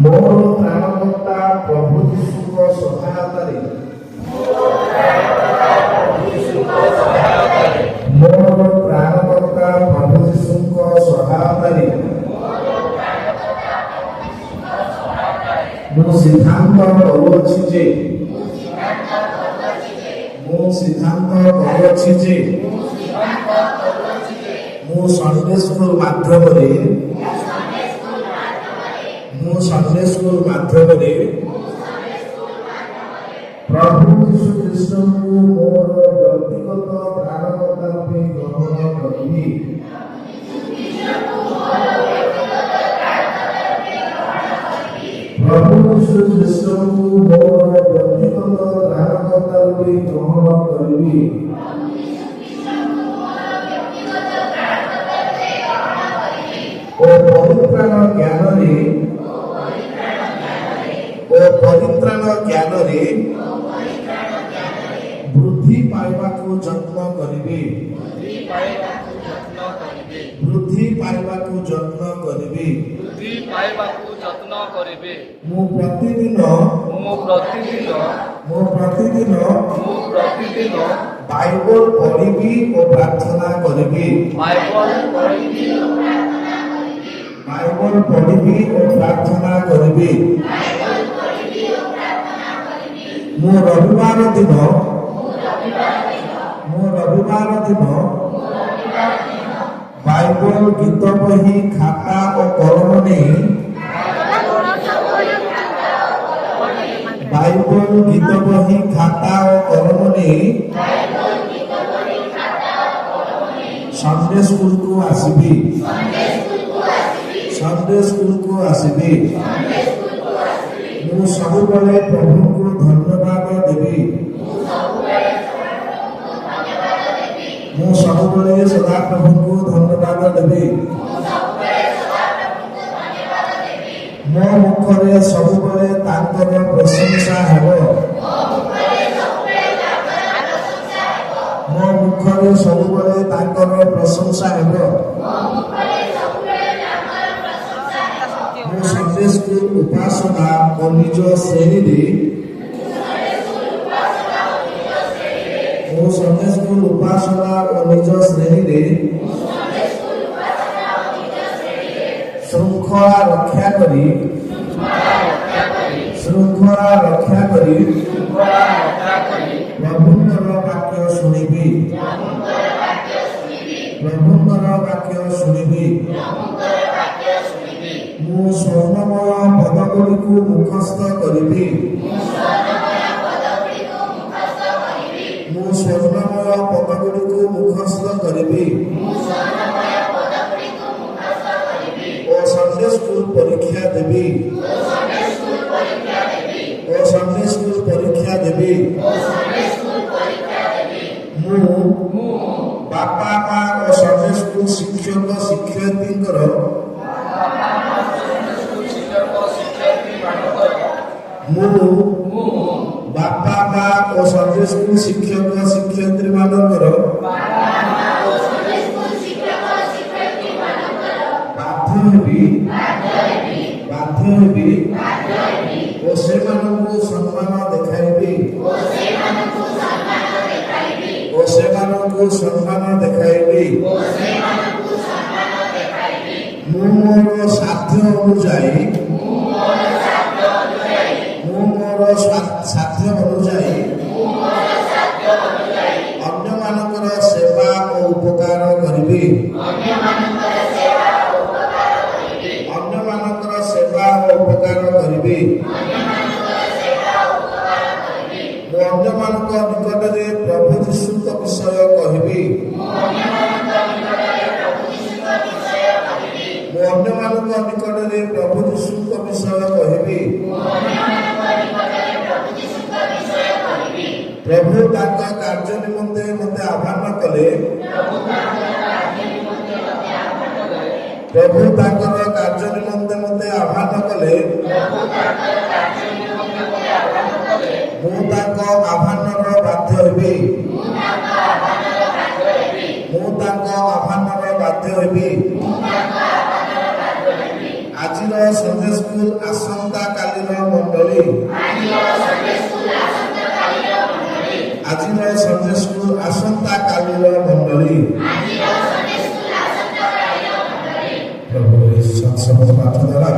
ମୋର ତ୍ରାଣକର୍ତ୍ତା ପ୍ରଭୁ ଯୀଶୁଙ୍କ ସହାୟତାରେ ମୋର ତ୍ରାଣକର୍ତ୍ତା ପ୍ରଭୁ ଯୀଶୁଙ୍କ ସହାୟତାରେ ମୁଁ ସିଦ୍ଧାନ୍ତ କରୁଅଛି ଯେ ମୁଁ ସଣ୍ଡେ ସ୍କୁଲ ମାଧ୍ୟମରେ ପ୍ରଭୁ ଯୀଶୁ ଖ୍ରୀଷ୍ଟଙ୍କୁ ମୋର ବ୍ୟକ୍ତିଗତ ତ୍ରାଣକର୍ତ୍ତା ରୂପେ ଗ୍ରହଣ କରିବି। ପ୍ରଭୁ ଯୀଶୁ ଖ୍ରୀଷ୍ଟଙ୍କୁ ମୋର ବ୍ୟକ୍ତିଗତ ତ୍ରାଣକର୍ତ୍ତା ରୂପେ ଗ୍ରହଣ କରିବି। ଓ ପରିତ୍ରାଣ ଜ୍ଞାନରେ ବୃଦ୍ଧି ପାଇବାକୁ ଯତ୍ନ କରିବି। ମୁଁ ପ୍ରତିଦିନ ବାଇବଲ ପଢ଼ିବି ଓ ପ୍ରାର୍ଥନା କରିବି। ମୁଁ ରବିବାର ଦିନ ବାଇବଲ ଗୀତ ବହି ଖାତା ଓ କଲମ ନେଇ ସଣ୍ଡେ ସ୍କୁଲକୁ ଆସିବି। ମୁଁ ସବୁବେଳେ ପ୍ରଭୁଙ୍କୁ ଧନ୍ୟବାଦ ଦେବି। ସଦାପ୍ରଭୁଙ୍କୁ ଧନ୍ୟବାଦ ଦେବି। ମୋ ମୁଖରେ ସବୁବେଳେ ତାଙ୍କର ପ୍ରଶଂସା ହେବ। ମୁଁ ସଣ୍ଡେ ସ୍କୁଲ ଉପାସନା ଓ ନିଜ ଶ୍ରେଣୀରେ ଶୃଙ୍ଖଳା ରକ୍ଷା କରି ପ୍ରଭୁଙ୍କର ବାକ୍ୟ ଶୁଣିବି। ମୁଁ ସ୍ୱର୍ଣ୍ଣମୟ ପଦଗୁଡ଼ିକୁ ମୁଖସ୍ଥ କରିବି। ଓ ସଣ୍ଡେ ସ୍କୁଲ ପରୀକ୍ଷା ଦେବି। ମୁଁ ବାପା ମା ଓ ସଣ୍ଡେ ସ୍କୁଲ ଶିକ୍ଷକ ଶିକ୍ଷୟିତ୍ରୀଙ୍କର ବାଧ୍ୟ ହେବି ଓ ସେମାନଙ୍କୁ ସମ୍ମାନ ଦେଖାଇବି। ମୁଁ ମୋର ସାଧ୍ୟ ଅନୁଯାୟୀ ଅନ୍ୟମାନଙ୍କର ସେବା ଓ ଉପକାର କରିବି। ମୁଁ ଅନ୍ୟମାନଙ୍କ ନିକଟରେ ପ୍ରଭୁ ଯୀଶୁଙ୍କ ବିଷୟ କହିବି। ପ୍ରଭୁ ତାଙ୍କ କାର୍ଯ୍ୟ ନିମନ୍ତେ ମୋତେ ଆହ୍ୱାନ କଲେ। ମୁଁ ତାଙ୍କ ଆହ୍ୱାନର ବାଧ୍ୟ ହେବି। ଆଜିର ସନ୍ଡେ ସ୍କୁଲ ଆସନ୍ତା କାଲିର ମଣ୍ଡଳୀ ଆଜିର ସନ୍ଡେ ସ୍କୁଲ ଆସନ୍ତା କାଲିର ମଣ୍ଡଳୀ ପ୍ରଭୁ ଏହି ସତ୍ସଙ୍ଗ ପାଠ ଦ୍ୱାରା